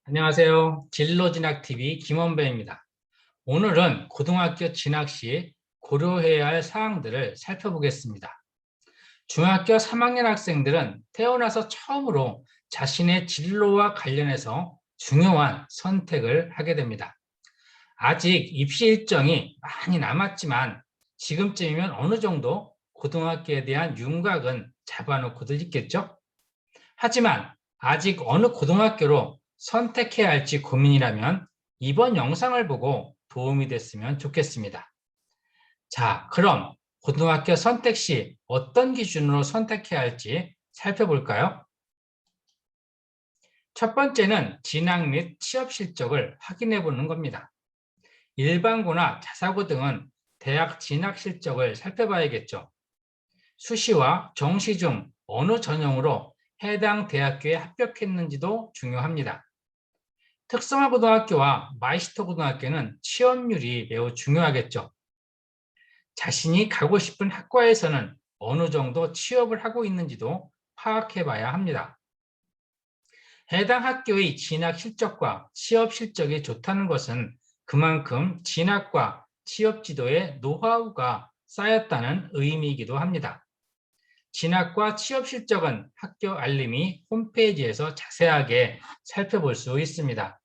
안녕하세요. 진로진학TV 김원배입니다. 오늘은 고등학교 진학 시 고려해야 할 사항들을 살펴보겠습니다. 중학교 3학년 학생들은 태어나서 처음으로 자신의 진로와 관련해서 중요한 선택을 하게 됩니다. 아직 입시 일정이 많이 남았지만 지금쯤이면 어느 정도 고등학교에 대한 윤곽은 잡아놓고들 있겠죠? 하지만 아직 어느 고등학교로 선택해야 할지 고민이라면 이번 영상을 보고 도움이 됐으면 좋겠습니다. 자, 그럼 고등학교 선택 시 어떤 기준으로 선택해야 할지 살펴볼까요? 첫 번째는 진학 및 취업 실적을 확인해 보는 겁니다. 일반고나 자사고 등은 대학 진학 실적을 살펴봐야겠죠. 수시와 정시 중 어느 전형으로 해당 대학교에 합격했는지도 중요합니다. 특성화 고등학교와 마이스터 고등학교는 취업률이 매우 중요하겠죠. 자신이 가고 싶은 학과에서는 어느 정도 취업을 하고 있는지도 파악해 봐야 합니다. 해당 학교의 진학 실적과 취업 실적이 좋다는 것은 그만큼 진학과 취업 지도에 노하우가 쌓였다는 의미이기도 합니다. 진학과 취업 실적은 학교 알림이 홈페이지에서 자세하게 살펴볼 수 있습니다.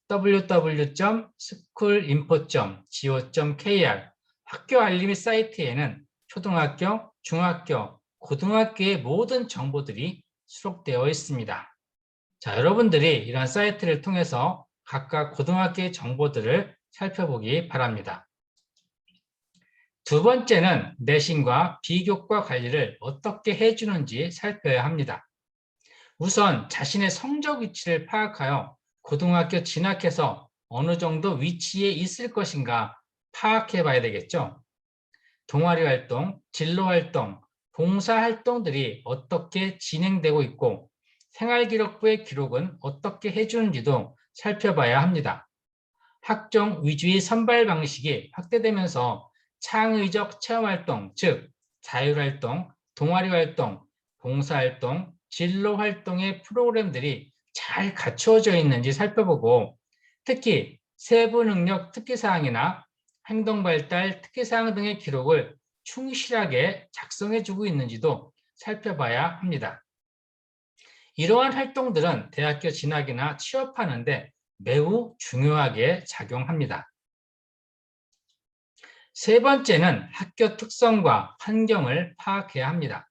www.schoolinfo.go.kr 학교 알림이 사이트에는 초등학교, 중학교, 고등학교의 모든 정보들이 수록되어 있습니다. 자, 여러분들이 이런 사이트를 통해서 각각 고등학교의 정보들을 살펴보기 바랍니다. 두 번째는 내신과 비교과 관리를 어떻게 해주는지 살펴야 합니다. 우선 자신의 성적 위치를 파악하여 고등학교 진학해서 어느 정도 위치에 있을 것인가 파악해 봐야 되겠죠. 동아리 활동, 진로 활동, 봉사 활동들이 어떻게 진행되고 있고 생활기록부의 기록은 어떻게 해주는지도 살펴봐야 합니다. 학종 위주의 선발 방식이 확대되면서 창의적 체험활동, 즉 자율활동, 동아리활동, 봉사활동, 진로활동의 프로그램들이 잘 갖추어져 있는지 살펴보고 특히 세부능력 특기사항이나 행동발달 특기사항 등의 기록을 충실하게 작성해주고 있는지도 살펴봐야 합니다. 이러한 활동들은 대학교 진학이나 취업하는데 매우 중요하게 작용합니다. 세 번째는 학교 특성과 환경을 파악해야 합니다.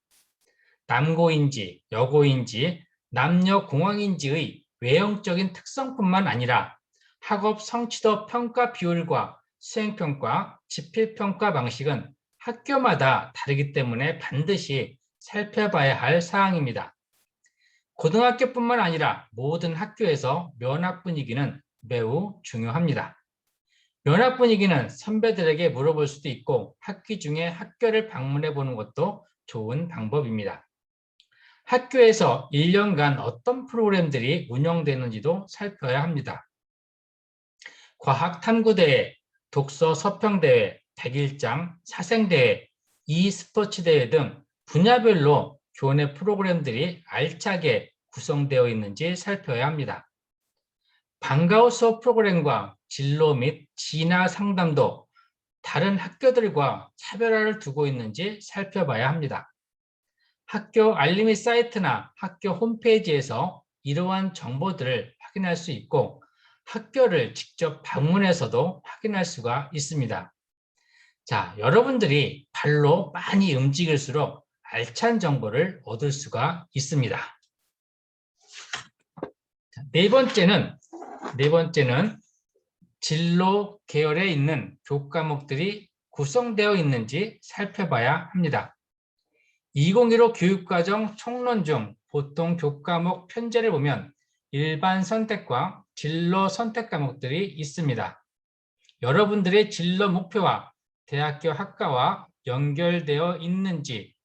남고인지, 여고인지, 남녀공학인지의 외형적인 특성뿐만 아니라 학업 성취도 평가 비율과 수행평가, 지필평가 방식은 학교마다 다르기 때문에 반드시 살펴봐야 할 사항입니다. 고등학교뿐만 아니라 모든 학교에서 면학 분위기는 매우 중요합니다. 면학 분위기는 선배들에게 물어볼 수도 있고 학기 중에 학교를 방문해 보는 것도 좋은 방법입니다. 학교에서 1년간 어떤 프로그램들이 운영되는지도 살펴야 합니다. 과학 탐구대회, 독서 서평대회, 백일장, 사생대회, e스포츠 대회 등 분야별로 교내 프로그램들이 알차게 구성되어 있는지 살펴야 합니다. 방과후 수업 프로그램과 진로 및 진화 상담도 다른 학교들과 차별화를 두고 있는지 살펴봐야 합니다. 학교 알림이 사이트나 학교 홈페이지에서 이러한 정보들을 확인할 수 있고 학교를 직접 방문해서도 확인할 수가 있습니다. 자, 여러분들이 발로 많이 움직일수록 알찬 정보를 얻을 수가 있습니다. 네 번째는 진로 계열에 있는 교과목들이 구성되어 있는지 살펴봐야 합니다. 2015 교육과정 총론 중 보통 교과목 편제를 보면 일반 선택과 진로 선택 과목들이 있습니다. 여러분들의 진로 목표와 대학교 학과와 연결되어 있는지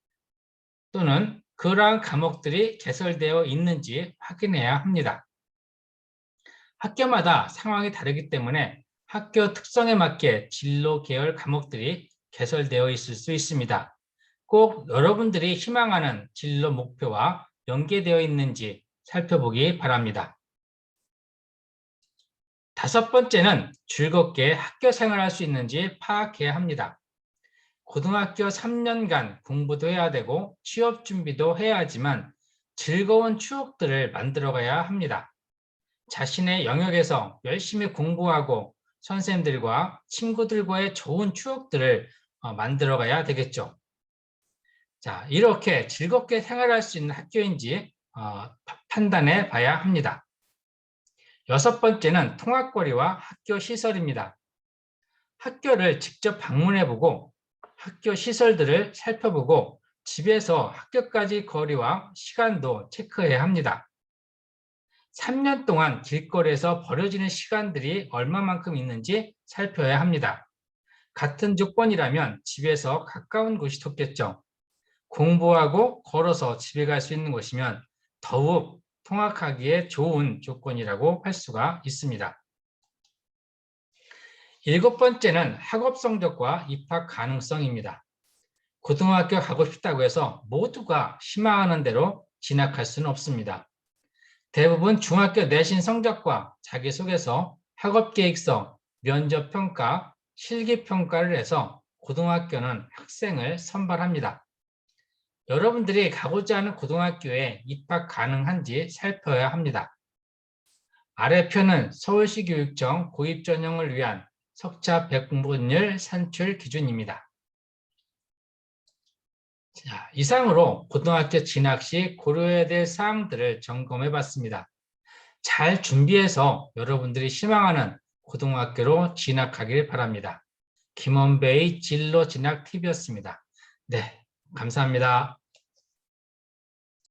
또는 그러한 과목들이 개설되어 있는지 확인해야 합니다. 학교마다 상황이 다르기 때문에 학교 특성에 맞게 진로 계열 과목들이 개설되어 있을 수 있습니다. 꼭 여러분들이 희망하는 진로 목표와 연계되어 있는지 살펴보기 바랍니다. 5번째는 즐겁게 학교 생활할 수 있는지 파악해야 합니다. 고등학교 3년간 공부도 해야 되고 취업 준비도 해야 하지만 즐거운 추억들을 만들어가야 합니다. 자신의 영역에서 열심히 공부하고 선생님들과 친구들과의 좋은 추억들을 만들어가야 되겠죠. 자, 이렇게 즐겁게 생활할 수 있는 학교인지 판단해 봐야 합니다. 6번째는 통학거리와 학교 시설입니다. 학교를 직접 방문해보고 학교 시설들을 살펴보고 집에서 학교까지 거리와 시간도 체크해야 합니다. 3년 동안 길거리에서 버려지는 시간들이 얼마만큼 있는지 살펴야 합니다. 같은 조건이라면 집에서 가까운 곳이 좋겠죠. 공부하고 걸어서 집에 갈 수 있는 곳이면 더욱 통학하기에 좋은 조건이라고 할 수가 있습니다. 7번째는 학업 성적과 입학 가능성입니다. 고등학교 가고 싶다고 해서 모두가 희망하는 대로 진학할 수는 없습니다. 대부분 중학교 내신 성적과 자기소개서, 학업계획서, 면접평가, 실기평가를 해서 고등학교는 학생을 선발합니다. 여러분들이 가고자 하는 고등학교에 입학 가능한지 살펴야 합니다. 아래 표는 서울시 교육청 고입 전형을 위한 석차 배분율 산출 기준입니다. 자, 이상으로 고등학교 진학 시 고려해야 될 사항들을 점검해 봤습니다. 잘 준비해서 여러분들이 희망하는 고등학교로 진학하길 바랍니다. 김원배의 진로 진학 팁이었습니다. 네, 감사합니다.